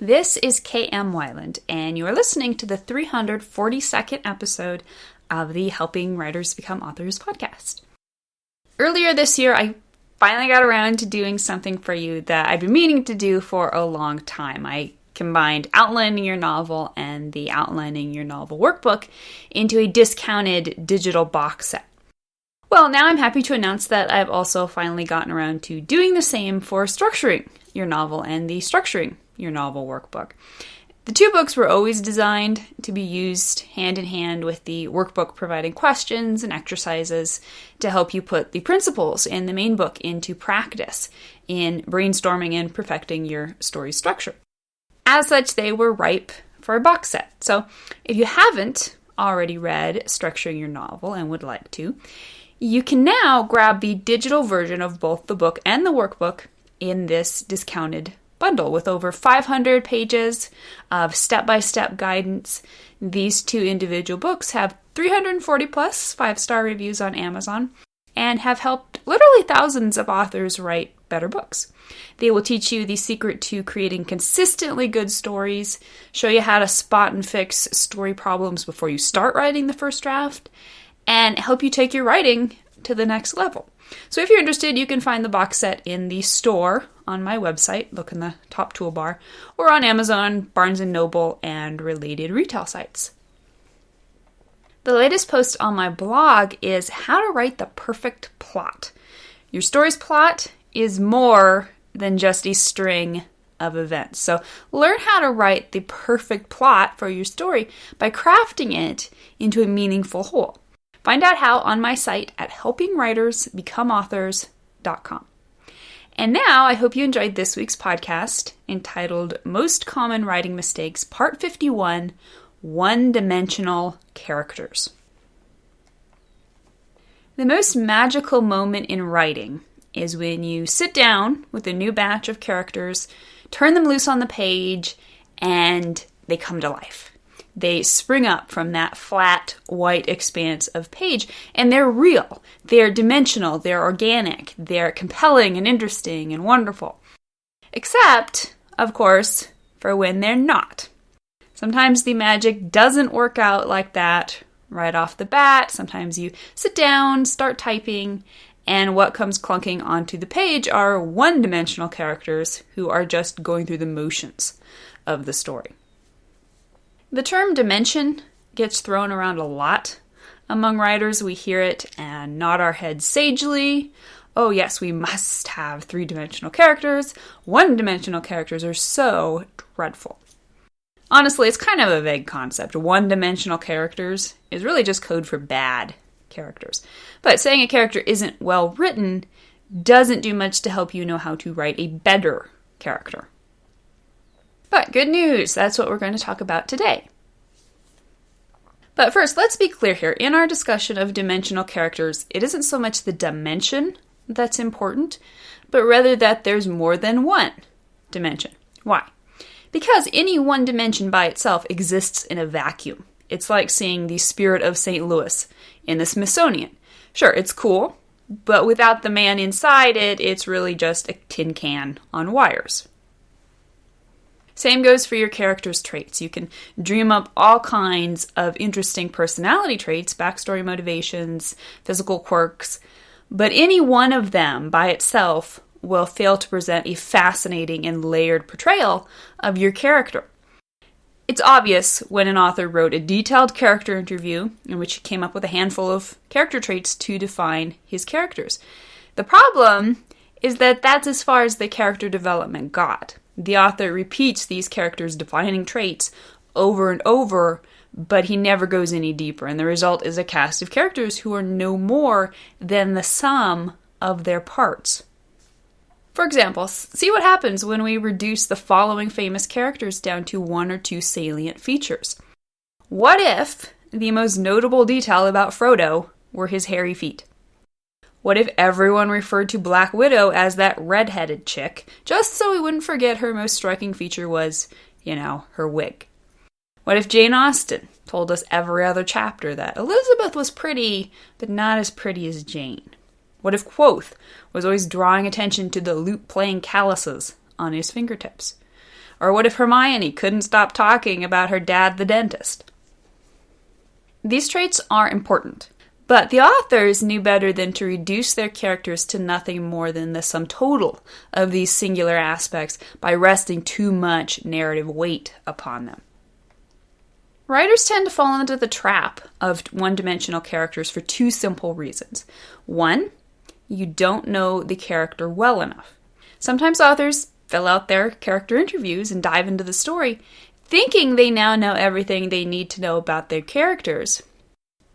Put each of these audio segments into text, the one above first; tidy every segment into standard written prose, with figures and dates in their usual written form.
This is K.M. Weiland, and you are listening to the 342nd episode of the Helping Writers Become Authors podcast. Earlier this year, I finally got around to doing something for you that I've been meaning to do for a long time. I combined Outlining Your Novel and the Outlining Your Novel workbook into a discounted digital box set. Well, now I'm happy to announce that I've also finally gotten around to doing the same for Structuring Your Novel and the Structuring Your Novel workbook. The two books were always designed to be used hand in hand, with the workbook providing questions and exercises to help you put the principles in the main book into practice in brainstorming and perfecting your story structure. As such, they were ripe for a box set. So if you haven't already read Structuring Your Novel and would like to, you can now grab the digital version of both the book and the workbook in this discounted bundle with over 500 pages of step-by-step guidance. These two individual books have 340 plus 5-star reviews on Amazon and have helped literally thousands of authors write better books. They will teach you the secret to creating consistently good stories, show you how to spot and fix story problems before you start writing the first draft, and help you take your writing to the next level. So if you're interested, you can find the box set in the store on my website, look in the top toolbar, or on Amazon, Barnes & Noble, and related retail sites. The latest post on my blog is how to write the perfect plot. Your story's plot is more than just a string of events. So learn how to write the perfect plot for your story by crafting it into a meaningful whole. Find out how on my site at helpingwritersbecomeauthors.com. And now I hope you enjoyed this week's podcast entitled Most Common Writing Mistakes, Part 51, One-Dimensional Characters. The most magical moment in writing is when you sit down with a new batch of characters, turn them loose on the page, and they come to life. They spring up from that flat, white expanse of page, and they're real, they're dimensional, they're organic, they're compelling and interesting and wonderful. Except, of course, for when they're not. Sometimes the magic doesn't work out like that right off the bat. Sometimes you sit down, start typing, and what comes clunking onto the page are one-dimensional characters who are just going through the motions of the story. The term dimension gets thrown around a lot among writers. We hear it and nod our heads sagely. Oh yes, we must have three-dimensional characters. One-dimensional characters are so dreadful. Honestly, it's kind of a vague concept. One-dimensional characters is really just code for bad characters. But saying a character isn't well written doesn't do much to help you know how to write a better character. But good news, that's what we're going to talk about today. But first, let's be clear here. In our discussion of dimensional characters, it isn't so much the dimension that's important, but rather that there's more than one dimension. Why? Because any one dimension by itself exists in a vacuum. It's like seeing the Spirit of St. Louis in the Smithsonian. Sure, it's cool, but without the man inside it, it's really just a tin can on wires. Same goes for your character's traits. You can dream up all kinds of interesting personality traits, backstory motivations, physical quirks, but any one of them by itself will fail to present a fascinating and layered portrayal of your character. It's obvious when an author wrote a detailed character interview in which he came up with a handful of character traits to define his characters. The problem is that that's as far as the character development got. The author repeats these characters' defining traits over and over, but he never goes any deeper, and the result is a cast of characters who are no more than the sum of their parts. For example, see what happens when we reduce the following famous characters down to one or two salient features. What if the most notable detail about Frodo were his hairy feet? What if everyone referred to Black Widow as that red-headed chick, just so we wouldn't forget her most striking feature was, her wig? What if Jane Austen told us every other chapter that Elizabeth was pretty, but not as pretty as Jane? What if Quoth was always drawing attention to the lute-playing calluses on his fingertips? Or what if Hermione couldn't stop talking about her dad, the dentist? These traits are important, but the authors knew better than to reduce their characters to nothing more than the sum total of these singular aspects by resting too much narrative weight upon them. Writers tend to fall into the trap of one-dimensional characters for two simple reasons. One, you don't know the character well enough. Sometimes authors fill out their character interviews and dive into the story, thinking they now know everything they need to know about their characters.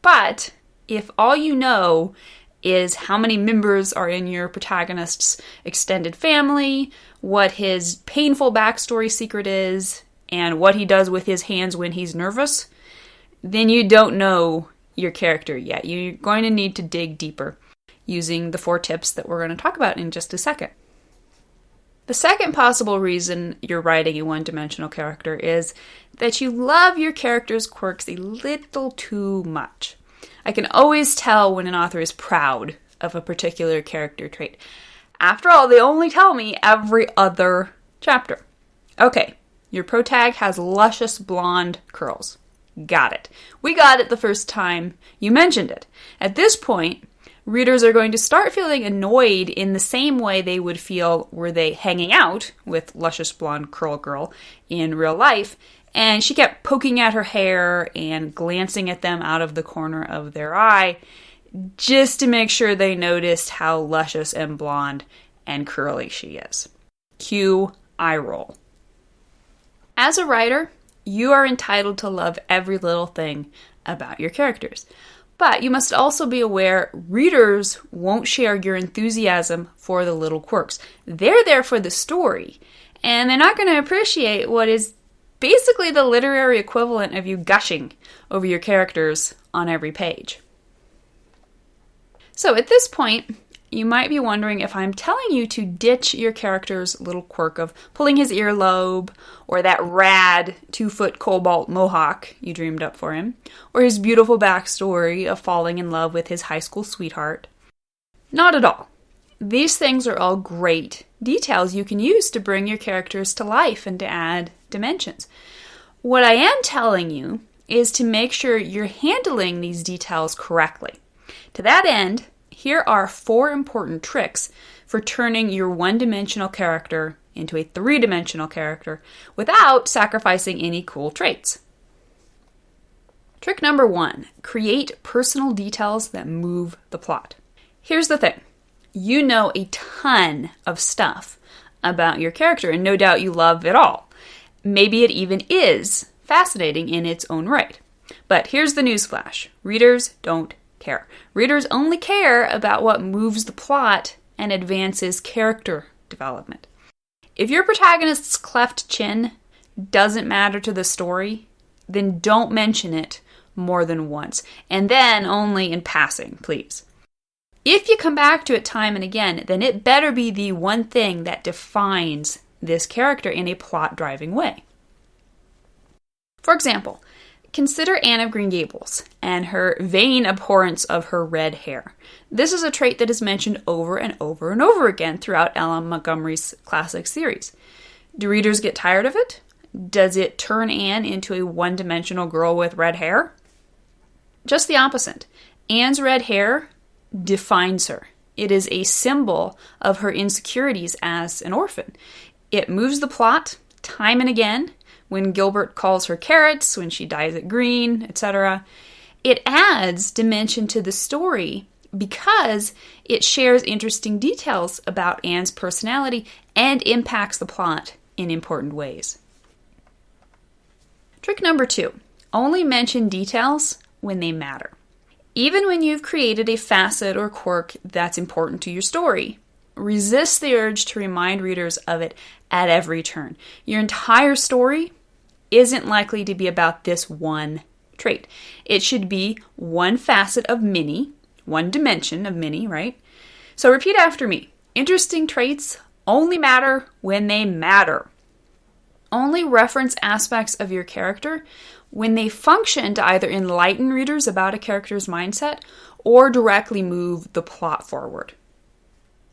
But if all you know is how many members are in your protagonist's extended family, what his painful backstory secret is, and what he does with his hands when he's nervous, then you don't know your character yet. You're going to need to dig deeper using the 4 tips that we're going to talk about in just a second. The second possible reason you're writing a one-dimensional character is that you love your character's quirks a little too much. I can always tell when an author is proud of a particular character trait. After all, they only tell me every other chapter. Okay, your protag has luscious blonde curls. Got it. We got it the first time you mentioned it. At this point, readers are going to start feeling annoyed in the same way they would feel were they hanging out with luscious blonde curl girl in real life, and she kept poking at her hair and glancing at them out of the corner of their eye just to make sure they noticed how luscious and blonde and curly she is. Cue eye roll. As a writer, you are entitled to love every little thing about your characters. But you must also be aware readers won't share your enthusiasm for the little quirks. They're there for the story, and they're not going to appreciate what is basically the literary equivalent of you gushing over your characters on every page. So at this point, you might be wondering if I'm telling you to ditch your character's little quirk of pulling his earlobe, or that rad 2-foot cobalt mohawk you dreamed up for him, or his beautiful backstory of falling in love with his high school sweetheart. Not at all. These things are all great details you can use to bring your characters to life and to add dimensions. What I am telling you is to make sure you're handling these details correctly. To that end, here are 4 important tricks for turning your one-dimensional character into a 3-dimensional character without sacrificing any cool traits. Trick number 1, create personal details that move the plot. Here's the thing. You know a ton of stuff about your character, and no doubt you love it all. Maybe it even is fascinating in its own right. But here's the newsflash. Readers don't care. Readers only care about what moves the plot and advances character development. If your protagonist's cleft chin doesn't matter to the story, then don't mention it more than once, and then only in passing, please. If you come back to it time and again, then it better be the one thing that defines this character in a plot-driving way. For example, consider Anne of Green Gables and her vain abhorrence of her red hair. This is a trait that is mentioned over and over and over again throughout L.M. Montgomery's classic series. Do readers get tired of it? Does it turn Anne into a one-dimensional girl with red hair? Just the opposite. Anne's red hair defines her. It is a symbol of her insecurities as an orphan. It moves the plot time and again, when Gilbert calls her carrots, when she dyes it green, etc. It adds dimension to the story because it shares interesting details about Anne's personality and impacts the plot in important ways. Trick number 2, only mention details when they matter. Even when you've created a facet or quirk that's important to your story, resist the urge to remind readers of it at every turn. Your entire story isn't likely to be about this one trait. It should be one facet of many, one dimension of many, right? So repeat after me. Interesting traits only matter when they matter. Only reference aspects of your character when they function to either enlighten readers about a character's mindset or directly move the plot forward.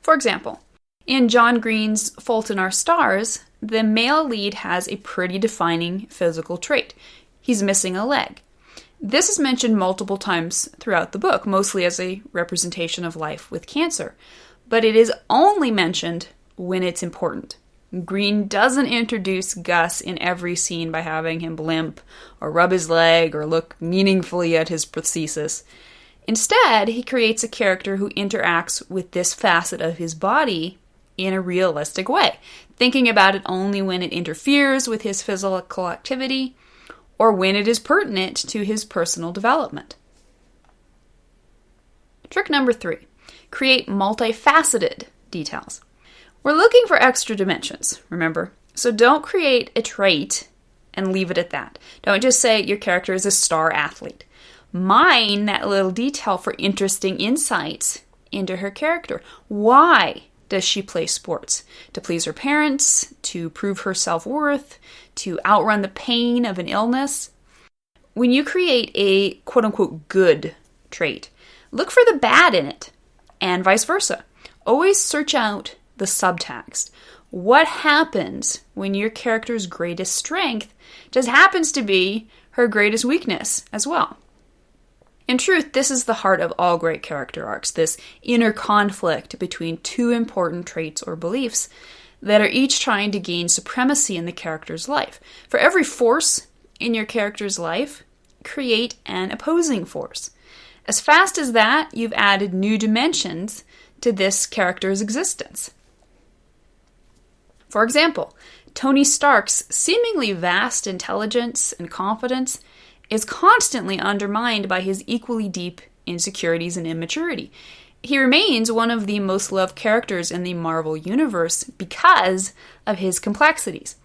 For example, In John Green's Fault in Our Stars, the male lead has a pretty defining physical trait. He's missing a leg. This is mentioned multiple times throughout the book, mostly as a representation of life with cancer. But it is only mentioned when it's important. Green doesn't introduce Gus in every scene by having him limp or rub his leg or look meaningfully at his prosthesis. Instead, he creates a character who interacts with this facet of his body in a realistic way, thinking about it only when it interferes with his physical activity or when it is pertinent to his personal development. Trick number 3, create multifaceted details. We're looking for extra dimensions, remember? So don't create a trait and leave it at that. Don't just say your character is a star athlete. Mine that little detail for interesting insights into her character. Why does she play sports? To please her parents? To prove her self-worth? To outrun the pain of an illness? When you create a quote-unquote good trait, look for the bad in it, and vice versa. Always search out the subtext. What happens when your character's greatest strength just happens to be her greatest weakness as well? In truth, this is the heart of all great character arcs, this inner conflict between two important traits or beliefs that are each trying to gain supremacy in the character's life. For every force in your character's life, create an opposing force. As fast as that, you've added new dimensions to this character's existence. For example, Tony Stark's seemingly vast intelligence and confidence is constantly undermined by his equally deep insecurities and immaturity. He remains one of the most loved characters in the Marvel Universe because of his complexities.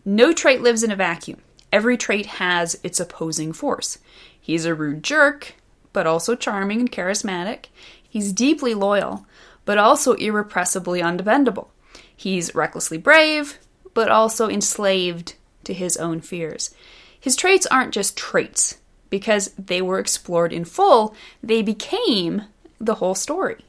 No trait lives in a vacuum. Every trait has its opposing force. He's a rude jerk, but also charming and charismatic. He's deeply loyal, but also irrepressibly undependable. He's recklessly brave, but also enslaved to his own fears. His traits aren't just traits. Because they were explored in full, they became the whole story.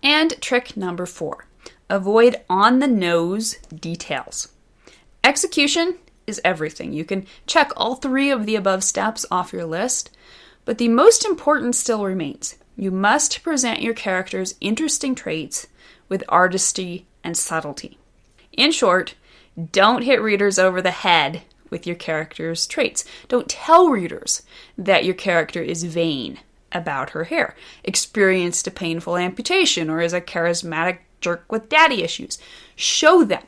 And trick number 4, avoid on-the-nose details. Execution is everything. You can check all 3 of the above steps off your list, but the most important still remains. You must present your character's interesting traits with artistry and subtlety. In short, don't hit readers over the head with your character's traits. Don't tell readers that your character is vain about her hair, experienced a painful amputation, or is a charismatic jerk with daddy issues. Show them.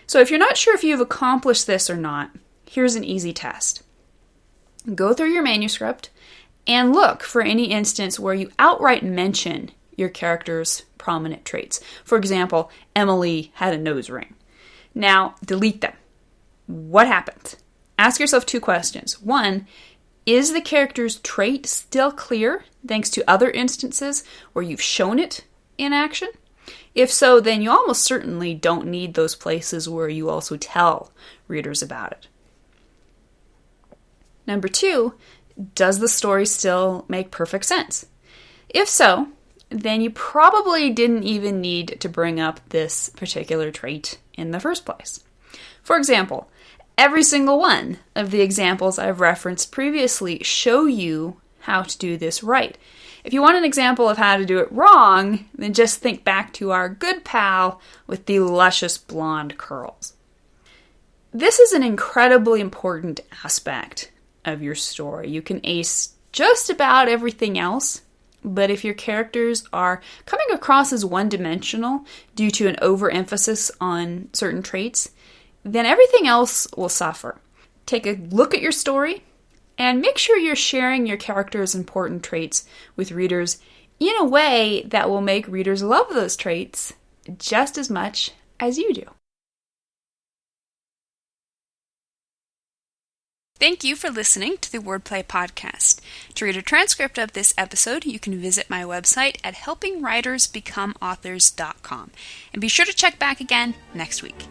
So if you're not sure if you've accomplished this or not, here's an easy test. Go through your manuscript and look for any instance where you outright mention your character's prominent traits. For example, Emily had a nose ring. Now, delete them. What happened? Ask yourself 2 questions. 1, is the character's trait still clear thanks to other instances where you've shown it in action? If so, then you almost certainly don't need those places where you also tell readers about it. Number 2, does the story still make perfect sense? If so, then you probably didn't even need to bring up this particular trait in the first place. For example, every single one of the examples I've referenced previously show you how to do this right. If you want an example of how to do it wrong, then just think back to our good pal with the luscious blonde curls. This is an incredibly important aspect of your story. You can ace just about everything else, but if your characters are coming across as one-dimensional due to an overemphasis on certain traits, then everything else will suffer. Take a look at your story and make sure you're sharing your character's important traits with readers in a way that will make readers love those traits just as much as you do. Thank you for listening to the Wordplay Podcast. To read a transcript of this episode, you can visit my website at helpingwritersbecomeauthors.com. And be sure to check back again next week.